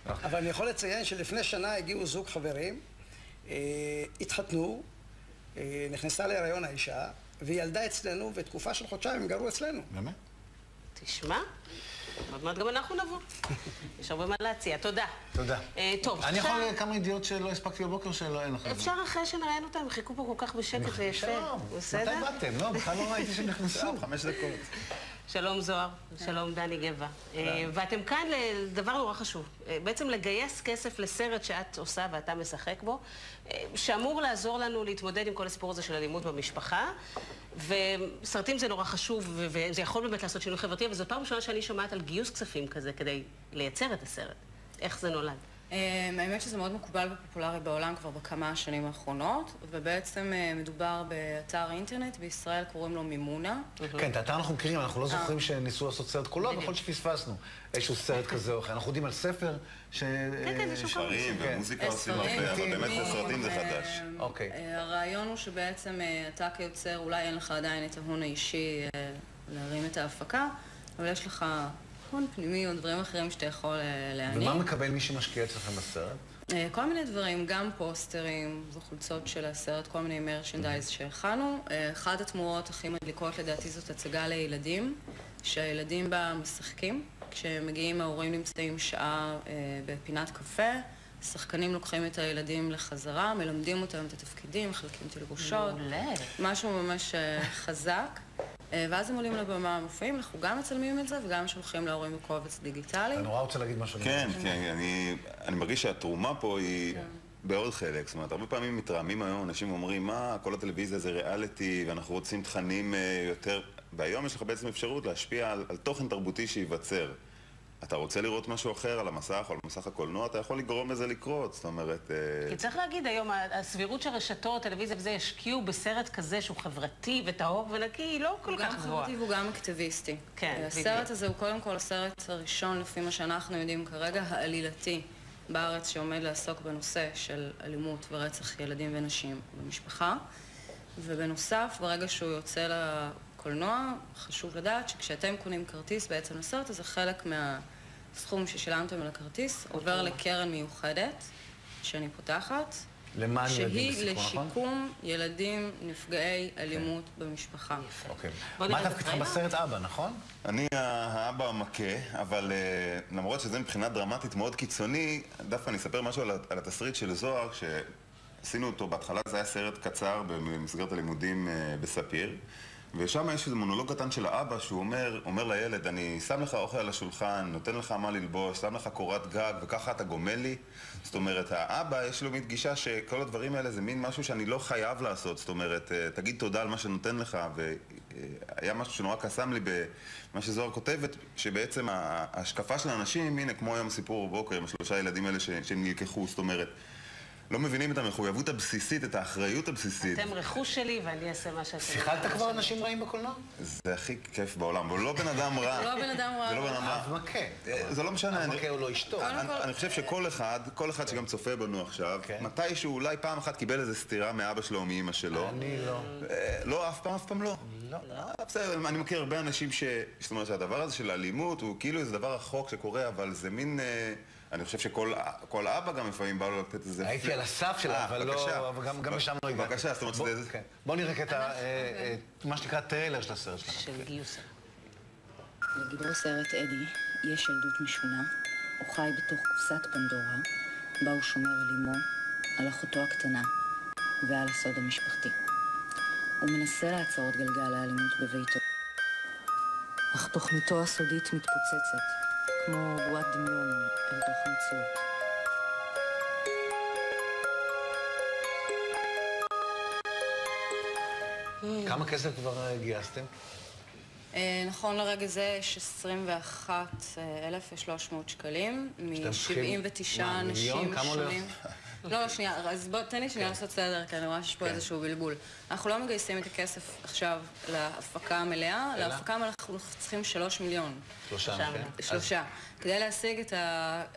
אבל אני יכול לציין שלפני שנה הגיעו זוג חברים, התחתנו, נכנסה להיריון האישה, והיא ילדה אצלנו, ותקופה של חודשיים הם גרו אצלנו. באמת? תשמע, עוד מעט גם אנחנו נבוא. יש הרבה מה להציע. תודה. תודה. טוב, אני יכול כמה ידיעות שלא הספקתי בבוקר שלא אין לכם. אפשר אחרי שנראיין אותם, הם חיכו פה כל כך בשקט ויפה. שלום. בסדר? מתי באתם? לא, בכלל לא ראיתי שהם נכנסו. 5 דקות. שלום זוהר, שלום דני גבע. ואתם כאן לדבר נורא חשוב. בעצם לגייס כסף לסרט שאת עושה ואתה משחק בו, שאמור לעזור לנו להתמודד עם כל הסיפור הזה של אלימות במשפחה. וסרטים זה נורא חשוב, וזה יכול באמת לעשות שינוי חברתי, וזו פעם ראשונה שאני שומעת על גיוס כספים כזה כדי לייצר את הסרט. איך זה נולד? האמת שזה מאוד מקובל ופופולרי בעולם כבר בכמה השנים האחרונות, ובעצם מדובר באתר אינטרנט, בישראל קוראים לו מימונה. כן, את האתר אנחנו מכירים, אנחנו לא זוכרים שניסו לעשות סרט קולו, אבל יכול להיות שפספסנו איזשהו סרט כזה או אחר. אנחנו יודעים על ספר ספרים ומוזיקה עושים הרבה, אבל באמת בסרטים זה חדש. הרעיון הוא שבעצם אתה כיוצר, אולי אין לך עדיין את ההון האישי להרים את ההפקה, אבל יש לך הון פנימי או דברים אחרים שאתה יכול להעניק. ומה מקבל מי שמשקיע אצלכם בסרט? כל מיני דברים, גם פוסטרים, זו חולצות של הסרט, כל מיני מרצ'נדייז שהכנו. אחת התמורות הכי מדליקות לדעתי זאת הצגה לילדים, שהילדים בה משחקים. כשמגיעים ההורים נמצאים שעה בפינת קפה, השחקנים לוקחים את הילדים לחזרה, מלמדים אותם את התפקידים, מחלקים תלבושות. משהו ממש חזק. ואז הם עולים לבמה המופעים, אנחנו גם מצלמים את זה וגם שולחים להורים בקובץ דיגיטלי. אני נורא רוצה להגיד משהו. כן, כן, אני מרגיש שהתרומה פה היא בעוד חלק. זאת אומרת, הרבה פעמים מתרעמים היום, אנשים אומרים, מה, כל הטלוויזיה זה ריאליטי, ואנחנו רוצים תכנים יותר... והיום יש לך בעצם אפשרות להשפיע על תוכן תרבותי שייווצר. אתה רוצה לראות משהו אחר על המסך או על מסך הקולנוע, אתה יכול לגרום לזה לקרות, זאת אומרת... כי צריך להגיד היום, הסבירות שרשתות, טלוויזיה וזה ישקיעו בסרט כזה שהוא חברתי וטהור ונקי, היא לא כל כך גבוהה. הוא גם חברתי והוא גם אקטיביסטי. כן, הסרט הזה הוא קודם כל הסרט הראשון, לפי מה שאנחנו יודעים כרגע, העלילתי בארץ שעומד לעסוק בנושא של אלימות ורצח ילדים ונשים במשפחה. ובנוסף, ברגע שהוא יוצא לקולנוע, חשוב לדעת שכשאתם קונים כרטיס בעצם לסרט, אז זה חלק מהסכום ששילמתם על הכרטיס, עובר לקרן מיוחדת שאני פותחת, שהיא לשיקום ילדים נפגעי אלימות במשפחה. מה תפקידך בסרט אבא, נכון? אני האבא המכה, אבל למרות שזה מבחינה דרמטית מאוד קיצוני, דווקא אני אספר משהו על התסריט של זוהר, שעשינו אותו בהתחלה, זה היה סרט קצר במסגרת הלימודים בספיר, ושם יש איזה מונולוג קטן של האבא שהוא אומר לילד, אני שם לך אוכל על השולחן, נותן לך מה ללבוש, שם לך קורת גג וככה אתה גומל לי. זאת אומרת, האבא יש לו מין גישה שכל הדברים האלה זה מין משהו שאני לא חייב לעשות. זאת אומרת, תגיד תודה על מה שנותן לך, והיה משהו שנורא קסם לי במה שזוהר כותבת, שבעצם ההשקפה של האנשים, הנה כמו היום סיפור בבוקר עם השלושה ילדים האלה שהם נלקחו, זאת אומרת, לא מבינים את המחויבות הבסיסית, את האחריות הבסיסית. אתם רכוש שלי ואני אעשה מה שאתם... שיחקת כבר אנשים רעים בקולנוע? זה הכי כיף בעולם, הוא לא בן אדם רע. לא בן אדם רע. זה לא בן אדם רע. אב מכה. זה לא משנה. אב מכה הוא לא אשתו. אני חושב שכל אחד שגם צופה בנו עכשיו, מתישהו אולי פעם אחת קיבל איזו סתירה מאבא שלו או מאמא שלו. אני לא. לא, אף פעם לא. לא. בסדר, אני מכיר הרבה אנשים זאת אומרת שהדבר הזה של האלימות הוא כאילו איזה דבר רחוק שקורה, אבל זה מין... אני חושב שכל אבא גם לפעמים בא לו לתת איזה... הייתי על הסף שלה, אבל לא... גם משם לא הגעתי. בבקשה, זאת אומרת שזה... בואו נראה את מה שנקרא טריילר של הסרט שלנו. של גיוס. לגיבור סרט אדי יש ילדות משונה. הוא חי בתוך קופסת פנדורה, בה הוא שומר על אמו, על אחותו הקטנה ועל הסוד המשפחתי. הוא מנסה לעצור את גלגל האלימות בביתו. אך תוכניתו הסודית מתפוצצת, כמו בועת דמיון אל תוך המציאות. כמה כסף כבר גייסתם? נכון לרגע זה יש 21,300 שקלים, מ-79 אנשים שונים. לא, שנייה, אז בוא, תן לי שנייה לעשות סדר, כי אני רואה שיש פה איזשהו בלבול. אנחנו לא מגייסים את הכסף עכשיו להפקה המלאה, להפקה אנחנו צריכים 3 מיליון. 3. כדי להשיג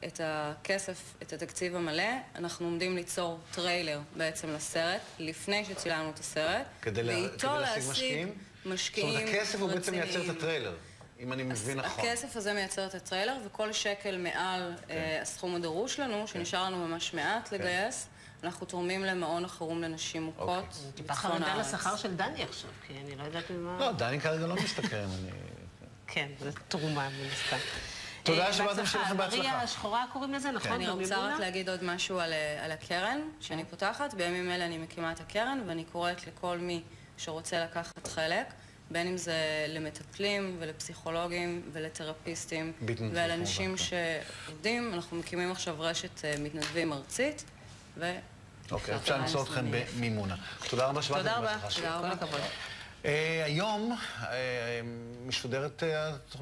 את הכסף, את התקציב המלא, אנחנו עומדים ליצור טריילר בעצם לסרט, לפני שצילמנו את הסרט, ואיתו להשיג משקיעים. זאת אומרת, הכסף הוא בעצם מייצר את הטריילר. אם אני מבין נכון. הכסף הזה מייצר את הטריילר, וכל שקל מעל הסכום הדרוש לנו, שנשאר לנו ממש מעט לגייס, אנחנו תורמים למעון החירום לנשים מוכות. טיפה חרדה לשכר של דני עכשיו, כי אני לא יודעת ממה... לא, דני כרגע לא מסתכל. כן, זו תרומה מן הסתם. תודה שבאתם שלכם בהצלחה. מריה השחורה קוראים לזה, נכון? אני רוצה רק להגיד עוד משהו על הקרן שאני פותחת. בימים אלה אני מקימה את הקרן, ואני קוראת לכל מי שרוצה לקחת חלק, בין אם זה למטפלים ולפסיכולוגים ולתרפיסטים ולאנשים שעובדים. אנחנו מקימים עכשיו רשת מתנדבים ארצית, אוקיי, אפשר למצוא אתכם במימונה. תודה רבה שבאתם. תודה רבה. כל הכבוד. היום משודרת התוכנית